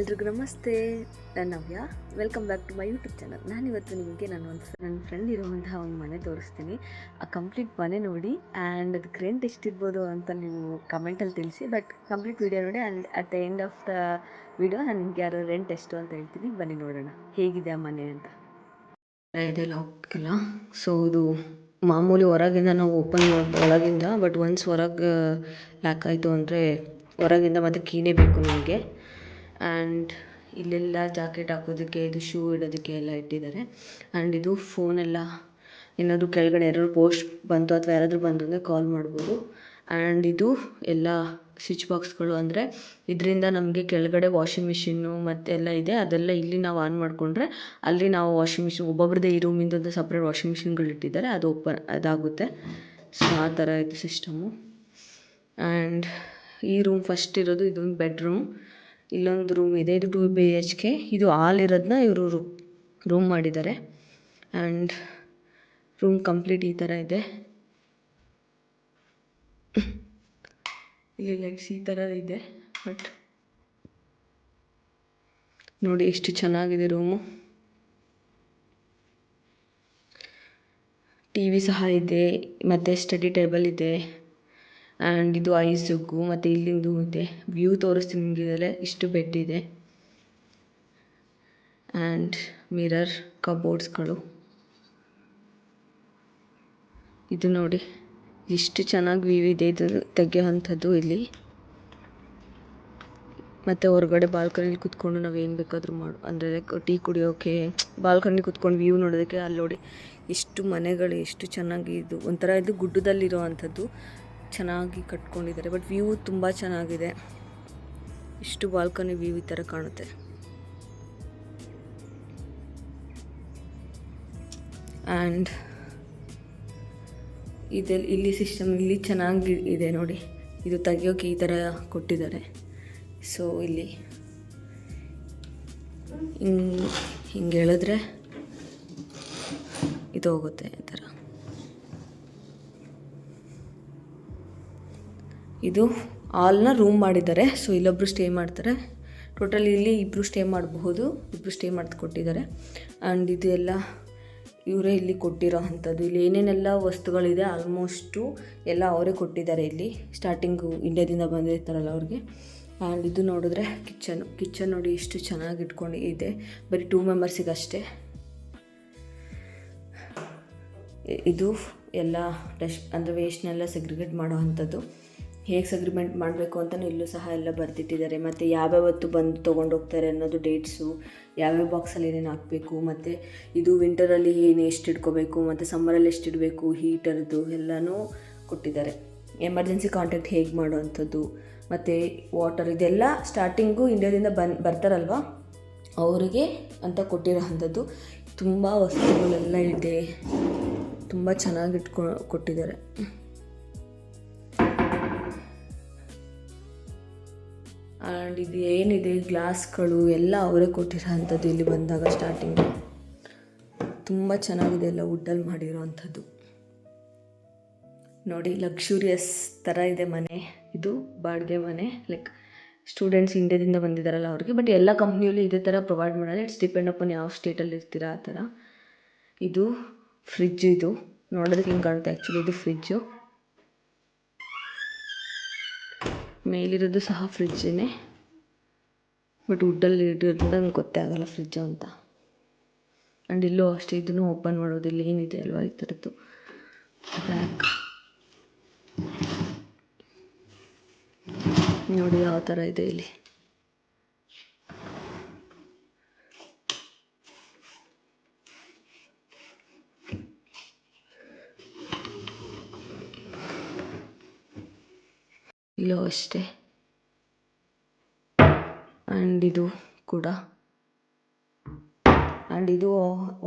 ಎಲ್ರಿಗೂ ನಮಸ್ತೆ. ನಾನು Navya. Welcome back to my YouTube channel. ನಾನಿವತ್ತು ನಿಮಗೆ ನನ್ನ ಫ್ರೆಂಡ್ ಇರುವಂತಹ ಒಂದು ಮನೆ ತೋರಿಸ್ತೀನಿ. ಆ ಕಂಪ್ಲೀಟ್ ಮನೆ ನೋಡಿ ಆ್ಯಂಡ್ ಅದಕ್ಕೆ ರೆಂಟ್ ಎಷ್ಟಿರ್ಬೋದು ಅಂತ ನೀವು ಕಮೆಂಟಲ್ಲಿ ತಿಳಿಸಿ. ಬಟ್ ಕಂಪ್ಲೀಟ್ ವೀಡಿಯೋ ನೋಡಿ and at the end of the video ನಾನು ನಿಮ್ಗೆ ಯಾರು ರೆಂಟ್ ಎಷ್ಟು ಅಂತ ಹೇಳ್ತೀನಿ. ಬನ್ನಿ ನೋಡೋಣ ಹೇಗಿದೆ ಆ ಮನೆ ಅಂತ. ಇದೆಲ್ಲ ಹೋಗ್ತಿಲ್ಲ. ಸೊ ಇದು ಮಾಮೂಲಿ ಹೊರಗಿಂದ ನಾವು ಓಪನ್ ಒಳಗಿಂದ, ಬಟ್ ಒನ್ಸ್ ಹೊರಗೆ ಲಾಕ್ ಆಯಿತು ಅಂದರೆ ಹೊರಗಿಂದ ಮತ್ತೆ ಕೀನೇ ಬೇಕು ನಿಮಗೆ. ಆ್ಯಂಡ್ ಇಲ್ಲೆಲ್ಲ ಜಾಕೆಟ್ ಹಾಕೋದಕ್ಕೆ, ಇದು ಶೂ ಇಡೋದಕ್ಕೆ ಎಲ್ಲ ಇಟ್ಟಿದ್ದಾರೆ. ಆ್ಯಂಡ್ ಇದು ಫೋನೆಲ್ಲ ಏನಾದರೂ ಕೆಳಗಡೆ ಯಾರಾದ್ರು ಪೋಸ್ಟ್ ಬಂತು ಅಥವಾ ಯಾರಾದರೂ ಬಂತು ಅಂದರೆ ಕಾಲ್ ಮಾಡ್ಬೋದು. ಆ್ಯಂಡ್ ಇದು ಎಲ್ಲ ಸ್ವಿಚ್ ಬಾಕ್ಸ್ಗಳು, ಅಂದರೆ ಇದರಿಂದ ನಮಗೆ ಕೆಳಗಡೆ ವಾಷಿಂಗ್ ಮಿಷಿನ್ನು ಮತ್ತು ಎಲ್ಲ ಇದೆ. ಅದೆಲ್ಲ ಇಲ್ಲಿ ನಾವು ಆನ್ ಮಾಡಿಕೊಂಡ್ರೆ ಅಲ್ಲಿ ನಾವು ವಾಷಿಂಗ್ ಮಿಷಿನ್ ಒಬ್ಬೊಬ್ರದ್ದೇ ಈ ರೂಮಿಂದ ಒಂದು ಸಪ್ರೇಟ್ ವಾಷಿಂಗ್ ಮಿಷಿನ್ಗಳು ಇಟ್ಟಿದ್ದಾರೆ, ಅದು ಅದಾಗುತ್ತೆ. ಸೊ ಆ ಥರ ಇದು ಸಿಸ್ಟಮು. ಆ್ಯಂಡ್ ಈ ರೂಮ್ ಫಸ್ಟ್ ಇರೋದು ಇದೊಂದು ಬೆಡ್ರೂಮ್. ಇಲ್ಲೊಂದು ರೂಮ್ ಇದೆ, ಇದು 2 BHK. ಇದು ಹಾಲ್ ಇರೋದನ್ನ ಇವರು ರೂಮ್ ಮಾಡಿದ್ದಾರೆ. ಆ್ಯಂಡ್ ರೂಮ್ ಕಂಪ್ಲೀಟ್ ಈ ಥರ ಇದೆ. ಇಲ್ಲಿ ಲೈಟ್ಸ್ ಈ ಥರ ಇದೆ. ಬಟ್ ನೋಡಿ ಎಷ್ಟು ಚೆನ್ನಾಗಿದೆ ರೂಮು. TV ಸಹ ಇದೆ, ಮತ್ತು ಸ್ಟಡಿ ಟೇಬಲ್ ಇದೆ. ಆ್ಯಂಡ್ ಇದು ಐಸುಗ್ಗು, ಮತ್ತು ಇಲ್ಲಿಂದು ಇದೆ. ವ್ಯೂ ತೋರಿಸ್ತೀನಿ ನಿಮಗೆ. ಇದರಲ್ಲೇ ಇಷ್ಟು ಬೆಡ್ ಇದೆ. ಆ್ಯಂಡ್ ಮಿರರ್ ಕಬೋರ್ಡ್ಸ್ಗಳು. ಇದು ನೋಡಿ ಎಷ್ಟು ಚೆನ್ನಾಗಿ ವ್ಯೂ ಇದೆ. ಇದು ತೆಗೆಯೋವಂಥದ್ದು ಇಲ್ಲಿ. ಮತ್ತು ಹೊರಗಡೆ ಬಾಲ್ಕನಿಲಿ ಕುತ್ಕೊಂಡು ನಾವು ಏನು ಬೇಕಾದರೂ ಅಂದರೆ ಟೀ ಕುಡಿಯೋಕ್ಕೆ ಬಾಲ್ಕನಿ ಕುತ್ಕೊಂಡು ವ್ಯೂ ನೋಡೋದಕ್ಕೆ. ಅಲ್ಲಿ ನೋಡಿ ಎಷ್ಟು ಮನೆಗಳು, ಎಷ್ಟು ಚೆನ್ನಾಗಿ. ಇದು ಒಂಥರ ಇದು ಗುಡ್ಡದಲ್ಲಿರೋ ಅಂಥದ್ದು, ಚೆನ್ನಾಗಿ ಕಟ್ಕೊಂಡಿದ್ದಾರೆ. ಬಟ್ ವ್ಯೂ ತುಂಬ ಚೆನ್ನಾಗಿದೆ. ಇಷ್ಟು ಬಾಲ್ಕನಿ ವ್ಯೂ ಈ ಥರ ಕಾಣುತ್ತೆ. ಆ್ಯಂಡ್ ಇಲ್ಲಿ ಸಿಸ್ಟಮ್ ಇಲ್ಲಿ ಚೆನ್ನಾಗಿ ಇದೆ ನೋಡಿ. ಇದು ತೆಗಿಯೋಕ್ಕೆ ಈ ಥರ ಕೊಟ್ಟಿದ್ದಾರೆ. ಸೊ ಇಲ್ಲಿ ಹಿಂಗೆ ಹೇಳಿದ್ರೆ ಇದು ಹೋಗುತ್ತೆ ಈ ಥರ. ಇದು ಹಾಲ್ನ ರೂಮ್ ಮಾಡಿದ್ದಾರೆ. ಸೊ ಇಲ್ಲೊಬ್ಬರು ಸ್ಟೇ ಮಾಡ್ತಾರೆ. ಟೋಟಲ್ ಇಲ್ಲಿ ಇಬ್ಬರು ಸ್ಟೇ ಮಾಡಬಹುದು, ಇಬ್ಬರು ಸ್ಟೇ ಮಾಡಿ ಕೊಟ್ಟಿದ್ದಾರೆ. ಆ್ಯಂಡ್ ಇದು ಎಲ್ಲ ಇವರೇ ಇಲ್ಲಿ ಕೊಟ್ಟಿರೋ ಅಂಥದ್ದು. ಇಲ್ಲಿ ಏನೇನೆಲ್ಲ ವಸ್ತುಗಳಿದೆ ಆಲ್ಮೋಸ್ಟು ಎಲ್ಲ ಅವರೇ ಕೊಟ್ಟಿದ್ದಾರೆ. ಇಲ್ಲಿ ಸ್ಟಾರ್ಟಿಂಗು ಇಂಡಿಯಾದಿಂದ ಬಂದಿರ್ತಾರಲ್ಲ ಅವ್ರಿಗೆ. ಆ್ಯಂಡ್ ಇದು ನೋಡಿದ್ರೆ ಕಿಚನ್ ನೋಡಿ ಎಷ್ಟು ಚೆನ್ನಾಗಿ ಇಟ್ಕೊಂಡು ಇದೆ. ಬರೀ 2 ಮೆಂಬರ್ಸಿಗೆ ಅಷ್ಟೇ. ಇದು ಎಲ್ಲ ಅಂದರೆ ವೇಸ್ಟ್ನೆಲ್ಲ ಸೆಗ್ರಿಗೇಟ್ ಮಾಡೋ ಅಂಥದ್ದು. ಹೇಗೆ ಸೆಗ್ರಿಮೆಂಟ್ ಮಾಡಬೇಕು ಅಂತಲೂ ಇಲ್ಲೂ ಸಹ ಎಲ್ಲ ಬರೆದಿಟ್ಟಿದ್ದಾರೆ. ಮತ್ತು ಯಾವ್ಯಾವತ್ತು ಬಂದು ತೊಗೊಂಡೋಗ್ತಾರೆ ಅನ್ನೋದು ಡೇಟ್ಸು, ಯಾವ್ಯಾವ ಬಾಕ್ಸಲ್ಲಿ ಏನೇನು ಹಾಕಬೇಕು, ಮತ್ತು ಇದು ವಿಂಟರಲ್ಲಿ ಎಷ್ಟು ಇಟ್ಕೋಬೇಕು, ಮತ್ತು ಸಮ್ಮರಲ್ಲಿ ಎಷ್ಟು ಇಡಬೇಕು, ಹೀಟರ್ದು ಎಲ್ಲನೂ ಕೊಟ್ಟಿದ್ದಾರೆ. ಎಮರ್ಜೆನ್ಸಿ ಕಾಂಟ್ಯಾಕ್ಟ್ ಹೇಗೆ ಮಾಡೋ ಅಂಥದ್ದು, ಮತ್ತು ವಾಟರ್, ಇದೆಲ್ಲ ಸ್ಟಾರ್ಟಿಂಗು ಇಂಡಿಯಾದಿಂದ ಬರ್ತಾರಲ್ವ ಅವರಿಗೆ ಅಂತ ಕೊಟ್ಟಿರೋ ಅಂಥದ್ದು. ತುಂಬ ವಸ್ತುಗಳೆಲ್ಲ ಇದೆ, ತುಂಬ ಚೆನ್ನಾಗಿ ಕೊಟ್ಟಿದ್ದಾರೆ. ಆ್ಯಂಡ್ ಇದು ಏನಿದೆ ಗ್ಲಾಸ್ಗಳು ಎಲ್ಲ ಅವರೇ ಕೊಟ್ಟಿರೋ ಅಂಥದ್ದು. ಇಲ್ಲಿ ಬಂದಾಗ ಸ್ಟಾರ್ಟಿಂಗು ತುಂಬ ಚೆನ್ನಾಗಿದೆ, ಎಲ್ಲ ವುಡ್ಡಲ್ಲಿ ಮಾಡಿರೋ ಅಂಥದ್ದು. ನೋಡಿ ಲಕ್ಸುರಿಯಸ್ ಥರ ಇದೆ ಮನೆ. ಇದು ಬಾಡಿಗೆ ಮನೆ, ಲೈಕ್ ಸ್ಟೂಡೆಂಟ್ಸ್ ಇಂಡಿಯಾದಿಂದ ಬಂದಿದ್ದಾರಲ್ಲ ಅವ್ರಿಗೆ. ಬಟ್ ಎಲ್ಲ ಕಂಪ್ನಿಯಲ್ಲಿ ಇದೇ ಥರ ಪ್ರೊವೈಡ್ ಮಾಡೋಲ್ಲ. ಇಟ್ಸ್ ಡಿಪೆಂಡ್ ಅಪಾನ್ ಯಾವ ಸ್ಟೇಟಲ್ಲಿ ಇರ್ತೀರಾ ಆ ಥರ. ಇದು ಫ್ರಿಜ್. ಇದು ನೋಡೋದಕ್ಕೆ ಹಿಂಗೆ ಕಾಣುತ್ತೆ, ಆ್ಯಕ್ಚುಲಿ ಇದು ಫ್ರಿಜ್ಜು. ಮೇಲಿರೋದು ಸಹ ಫ್ರಿಜ್ಜೇ, ಬಟ್ ವುಡ್ಡಲ್ಲಿ ಇರೋದ್ರಿಂದ ನಂಗೆ ಗೊತ್ತೇ ಆಗೋಲ್ಲ ಫ್ರಿಜ್ಜು ಅಂತ. ಆ್ಯಂಡ್ ಇಲ್ಲೂ ಅಷ್ಟೇ, ಇದನ್ನು ಓಪನ್ ಮಾಡೋದು. ಇಲ್ಲಿ ಏನಿದೆ ಅಲ್ವಾ ಈ ಥರದ್ದು ಬ್ಲ್ಯಾಕ್. ನೋಡಿ ಯಾವ ಥರ ಇದೆ ಇಲ್ಲಿ. ಇಲ್ಲೂ ಅಷ್ಟೇ. ಆ್ಯಂಡ್ ಇದು ಕೂಡ. ಆ್ಯಂಡ್ ಇದು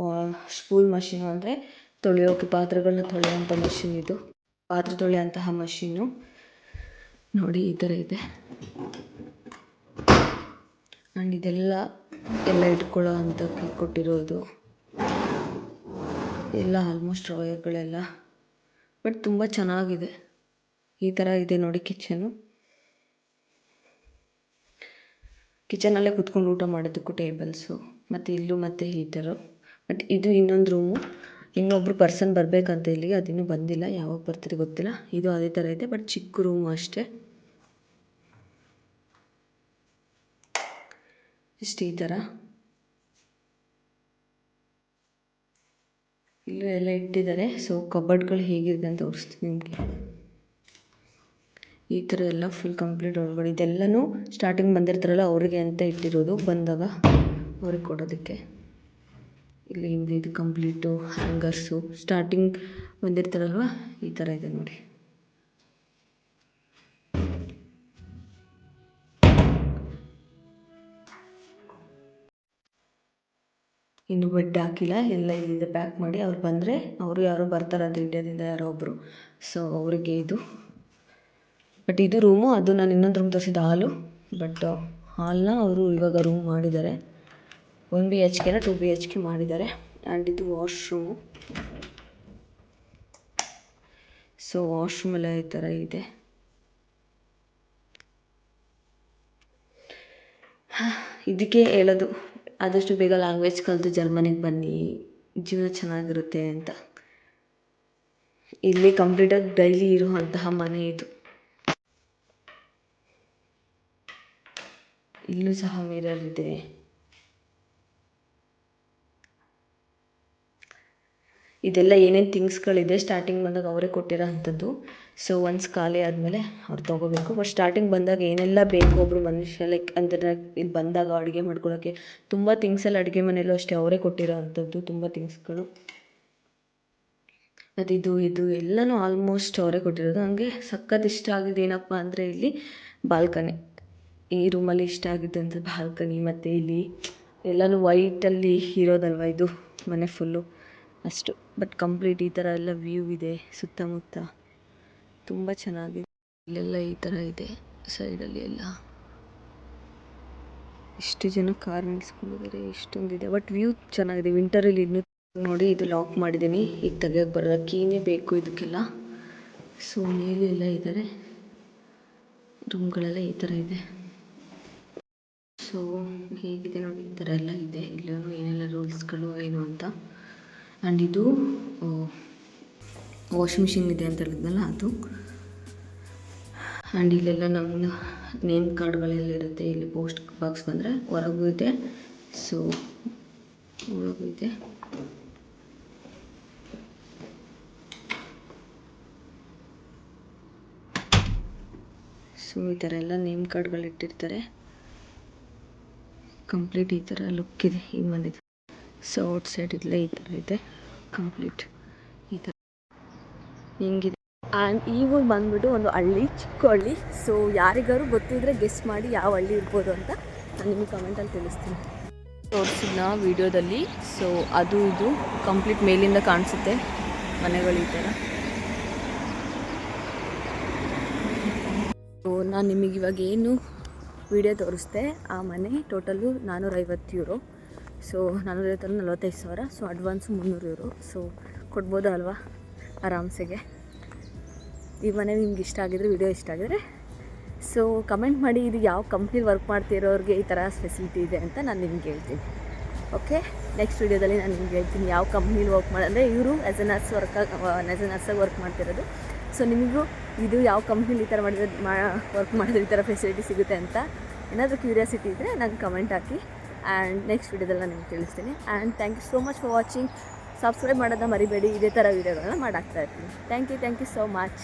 ಸ್ಪೂಲ್ ಮಷೀನು, ಅಂದರೆ ತೊಳೆಯೋಕ್ಕೆ ಪಾತ್ರೆಗಳನ್ನ ತೊಳೆಯೋಂಥ ಮಷೀನ್. ಇದು ಪಾತ್ರೆ ತೊಳೆಯೋಂತಹ ಮಷೀನು ನೋಡಿ ಈ ಥರ ಇದೆ. ಆ್ಯಂಡ್ ಇದೆಲ್ಲ ಇಟ್ಕೊಳ್ಳೋ ಅಂಥಕ್ಕೆ ಕೊಟ್ಟಿರೋದು ಎಲ್ಲ ಆಲ್ಮೋಸ್ಟ್ ಡ್ರಾಯರ್ಗಳೆಲ್ಲ. ಬಟ್ ತುಂಬ ಚೆನ್ನಾಗಿದೆ. ಈ ಥರ ಇದೆ ನೋಡಿ ಕಿಚನು. ಕಿಚನಲ್ಲೇ ಕೂತ್ಕೊಂಡು ಊಟ ಮಾಡೋದಕ್ಕೂ ಟೇಬಲ್ಸು, ಮತ್ತು ಇಲ್ಲೂ ಮತ್ತು ಹೀಟರು. ಬಟ್ ಇದು ಇನ್ನೊಂದು ರೂಮು. ಇನ್ನೊಬ್ಬರು ಪರ್ಸನ್ ಬರಬೇಕಂತ ಇಲ್ಲಿಗೆ, ಅದಿನ್ನೂ ಬಂದಿಲ್ಲ, ಯಾವಾಗ ಬರ್ತಾರೆ ಗೊತ್ತಿಲ್ಲ. ಇದು ಅದೇ ಥರ ಇದೆ, ಬಟ್ ಚಿಕ್ಕ ರೂಮು ಅಷ್ಟೇ. ಇಷ್ಟು ಈ ಥರ ಇಲ್ಲೂ ಎಲ್ಲ ಇಟ್ಟಿದ್ದಾರೆ. ಸೊ ಕಬರ್ಡ್ಗಳು ಹೇಗಿದೆ ಅಂತ ತೋರಿಸ್ತೀನಿ ನಿಮಗೆ. ಈ ಥರ ಎಲ್ಲ ಫುಲ್ ಕಂಪ್ಲೀಟ್ ಒಳಗಡೆ ಇದೆಲ್ಲನೂ ಸ್ಟಾರ್ಟಿಂಗ್ ಬಂದಿರ್ತಾರಲ್ಲ ಅವರಿಗೆ ಅಂತ ಇಟ್ಟಿರೋದು, ಬಂದಾಗ ಅವ್ರಿಗೆ ಕೊಡೋದಕ್ಕೆ. ಇಲ್ಲಿ ಹಿಂದೆ ಇದು ಕಂಪ್ಲೀಟು ಹ್ಯಾಂಗರ್ಸು, ಸ್ಟಾರ್ಟಿಂಗ್ ಬಂದಿರ್ತಾರಲ್ವ ಈ ಥರ ಇದೆ ನೋಡಿ. ಇನ್ನು ಬೆಡ್ ಹಾಕಿಲ್ಲ, ಎಲ್ಲ ಇಲ್ಲಿಂದ ಪ್ಯಾಕ್ ಮಾಡಿ ಅವ್ರು ಬಂದರೆ, ಅವರು ಯಾರೋ ಬರ್ತಾರಂತ ಇಂಡಿಯಾದಿಂದ ಯಾರೋ ಒಬ್ಬರು, ಸೊ ಅವರಿಗೆ ಇದು. ಬಟ್ ಇದು ರೂಮು, ಅದು ನಾನು ಇನ್ನೊಂದು ರೂಮ್ ತೋರಿಸಿದ್ದು ಹಾಲು. ಬಟ್ ಹಾಲನ್ನ ಅವರು ಇವಾಗ ರೂಮ್ ಮಾಡಿದ್ದಾರೆ. 1 BHK 2 BHK ಮಾಡಿದ್ದಾರೆ. ಆ್ಯಂಡ್ ಇದು ವಾಶ್ರೂಮು. ಸೊ ವಾಶ್ರೂಮ್ ಎಲ್ಲ ಈ ಥರ ಇದೆ. ಇದಕ್ಕೆ ಹೇಳೋದು, ಆದಷ್ಟು ಬೇಗ ಲ್ಯಾಂಗ್ವೇಜ್ ಕಲಿತು ಜರ್ಮನಿಗೆ ಬನ್ನಿ, ಜೀವನ ಚೆನ್ನಾಗಿರುತ್ತೆ ಅಂತ. ಇಲ್ಲಿ ಕಂಪ್ಲೀಟಾಗಿ ಡೈಲಿ ಇರುವಂತಹ ಮನೆ ಇದು. ಇಲ್ಲೂ ಸಹ ಮಿರರ್ ಇದೆ. ಇದೆಲ್ಲ ಏನೇನು ಥಿಂಗ್ಸ್ಗಳಿದೆ ಸ್ಟಾರ್ಟಿಂಗ್ ಬಂದಾಗ ಅವರೇ ಕೊಟ್ಟಿರೋ ಅಂಥದ್ದು. ಸೊ ಒನ್ಸ್ ಖಾಲಿ ಆದಮೇಲೆ ಅವ್ರು ತೊಗೋಬೇಕು. ಬಟ್ ಸ್ಟಾರ್ಟಿಂಗ್ ಬಂದಾಗ ಏನೆಲ್ಲ ಬೇಕು ಒಬ್ಬರು ಮನುಷ್ಯ ಲೈಕ್ ಅಂದರೆ ಇಲ್ಲಿ ಬಂದಾಗ ಅಡುಗೆ ಮಾಡ್ಕೊಳ್ಳೋಕ್ಕೆ ತುಂಬ ಥಿಂಗ್ಸ್ ಎಲ್ಲ ಅಡುಗೆ ಮನೆಯಲ್ಲೂ ಅಷ್ಟೇ ಅವರೇ ಕೊಟ್ಟಿರೋ ಅಂಥದ್ದು ತುಂಬ ಥಿಂಗ್ಸ್ಗಳು. ಮತ್ತು ಇದು ಎಲ್ಲನೂ ಆಲ್ಮೋಸ್ಟ್ ಅವರೇ ಕೊಟ್ಟಿರೋದು. ನನಗೆ ಸಖತ್ ಇಷ್ಟ ಆಗಿದ್ದು ಏನಪ್ಪ ಅಂದರೆ ಇಲ್ಲಿ ಬಾಲ್ಕನಿ. ಈ ರೂಮಲ್ಲಿ ಇಷ್ಟ ಆಗಿದ್ದಂಥ ಬಾಲ್ಕನಿ, ಮತ್ತು ಇಲ್ಲಿ ಎಲ್ಲನೂ ವೈಟಲ್ಲಿ ಇರೋದಲ್ವ ಇದು ಮನೆ ಫುಲ್ಲು ಅಷ್ಟು. ಬಟ್ ಕಂಪ್ಲೀಟ್ ಈ ಥರ ಎಲ್ಲ ವ್ಯೂ ಇದೆ ಸುತ್ತಮುತ್ತ, ತುಂಬ ಚೆನ್ನಾಗಿದೆ. ಇಲ್ಲೆಲ್ಲ ಈ ಥರ ಇದೆ ಸೈಡಲ್ಲಿ ಎಲ್ಲ. ಇಷ್ಟು ಜನ ಕಾರ್ ನಿಲ್ಸ್ಕೊಂಡಿದ್ದಾರೆ, ಇಷ್ಟೊಂದಿದೆ. ಬಟ್ ವ್ಯೂ ಚೆನ್ನಾಗಿದೆ. ವಿಂಟರಲ್ಲಿ ಇನ್ನೂ ನೋಡಿ, ಇದು ಲಾಕ್ ಮಾಡಿದ್ದೀನಿ, ಈಗ ತೆಗಿಯೋಕ್ಕೆ ಬರೋಲ್ಲ, ಕೀನೇ ಬೇಕು ಇದಕ್ಕೆಲ್ಲ. ಸೊ ಮೇಲೆ ಎಲ್ಲ ಇದ್ದಾರೆ, ರೂಮ್ಗಳೆಲ್ಲ ಈ ಥರ ಇದೆ. ಸೊ ಹೇಗಿದೆ ನೋಡಿ, ಈ ಥರ ಎಲ್ಲ ಇದೆ. ಇಲ್ಲೂ ಏನೆಲ್ಲ ರೂಲ್ಸ್ಗಳು ಏನು ಅಂತ. ಆ್ಯಂಡ್ ಇದು ವಾಷಿಂಗ್ ಮಿಷಿನ್ ಇದೆ ಅಂತ ಹೇಳಿದ್ನಲ್ಲ ಅದು. ಆ್ಯಂಡ್ ಇಲ್ಲೆಲ್ಲ ನಮ್ಮ ನೇಮ್ ಕಾರ್ಡ್ಗಳೆಲ್ಲ ಇರುತ್ತೆ. ಇಲ್ಲಿ ಪೋಸ್ಟ್ ಬಾಕ್ಸ್ ಬಂದರೆ ಹೊರಗೂ ಇದೆ, ಸೊ ಒಳಗೂ ಇದೆ. ಸೊ ಈ ಥರ ಎಲ್ಲ ನೇಮ್ ಕಾರ್ಡ್ಗಳು ಇಟ್ಟಿರ್ತಾರೆ. ಕಂಪ್ಲೀಟ್ ಈ ಥರ ಲುಕ್ ಇದೆ ಈ ಮನೆದು. ಸೊ ಔಟ್ ಸೈಡ್ ಇಲ್ಲ ಈ ಥರ ಇದೆ ಕಂಪ್ಲೀಟ್ ಈ ಥರ ಹಿಂಗಿದೆ. ಆ್ಯಂಡ್ ಈ ಊರು ಬಂದ್ಬಿಟ್ಟು ಒಂದು ಹಳ್ಳಿ, ಚಿಕ್ಕ ಹಳ್ಳಿ. ಸೊ ಯಾರಿಗಾರು ಗೊತ್ತಿದ್ರೆ ಗೆಸ್ ಮಾಡಿ ಯಾವ ಹಳ್ಳಿ ಇರ್ಬೋದು ಅಂತ ನಾನು ನಿಮಗೆ ಕಮೆಂಟಲ್ಲಿ ತಿಳಿಸ್ತೀನಿ. ತೋರಿಸಿದ್ನ ವೀಡಿಯೋದಲ್ಲಿ. ಸೊ ಅದು ಇದು ಕಂಪ್ಲೀಟ್ ಮೇಲಿಂದ ಕಾಣಿಸುತ್ತೆ ಮನೆಗಳು ಈ ಥರ. ಸೊ ನಾನು ನಿಮಗೆ ಇವಾಗ ಏನು ವಿಡಿಯೋ ತೋರಿಸ್ದೆ ಆ ಮನೆ total €450. So 450 45,000. So advance €300. So ಕೊಡ್ಬೋದು ಅಲ್ವಾ ಆರಾಮ್ಸೆಗೆ. ಈ ಮನೆ ನಿಮ್ಗೆ ಇಷ್ಟ ಆಗಿದ್ರೆ, ವಿಡಿಯೋ ಇಷ್ಟ ಆಗಿದ್ರೆ ಸೊ ಕಮೆಂಟ್ ಮಾಡಿ, ಇದು ಯಾವ ಕಂಪ್ನಿ ವರ್ಕ್ ಮಾಡ್ತಿರೋರಿಗೆ ಈ ಥರ ಫೆಸಿಲಿಟಿ ಇದೆ ಅಂತ ನಾನು ನಿಮ್ಗೆ ಹೇಳ್ತೀನಿ. ಓಕೆ, ನೆಕ್ಸ್ಟ್ ವೀಡಿಯೋದಲ್ಲಿ ನಾನು ನಿಮ್ಗೆ ಹೇಳ್ತೀನಿ ಯಾವ ಕಂಪ್ನಿಲಿ ವರ್ಕ್ ಅಂದರೆ ಇವರು ಆ್ಯಸ್ ಎ ನರ್ಸಾಗಿ ವರ್ಕ್ ಮಾಡ್ತಿರೋದು. ಸೊ ನಿಮಗೂ ಇದು ಯಾವ ಕಂಪ್ನಿಲಿ ಈ ಥರ ಮಾಡಿದ್ರೆ ವರ್ಕ್ ಮಾಡಿದ್ರೆ ಈ ಥರ ಫೆಸಿಲಿಟಿ ಸಿಗುತ್ತೆ ಅಂತ ಏನಾದರೂ ಕ್ಯೂರಿಯಾಸಿಟಿ ಇದ್ದರೆ ನಂಗೆ ಕಮೆಂಟ್ ಹಾಕಿ. ಆ್ಯಂಡ್ ನೆಕ್ಸ್ಟ್ ವೀಡಿಯೋದಲ್ಲಿ ನಾನು ನಿಮ್ಗೆ ತಿಳಿಸ್ತೀನಿ. And thank you so much for watching. Subscribe ಮಾಡೋದನ್ನ ಮರಿಬೇಡಿ, ಇದೇ ಥರ ವೀಡಿಯೋಗಳನ್ನ ಮಾಡಾಕ್ತಾ ಇರ್ತೀನಿ. Thank you so much.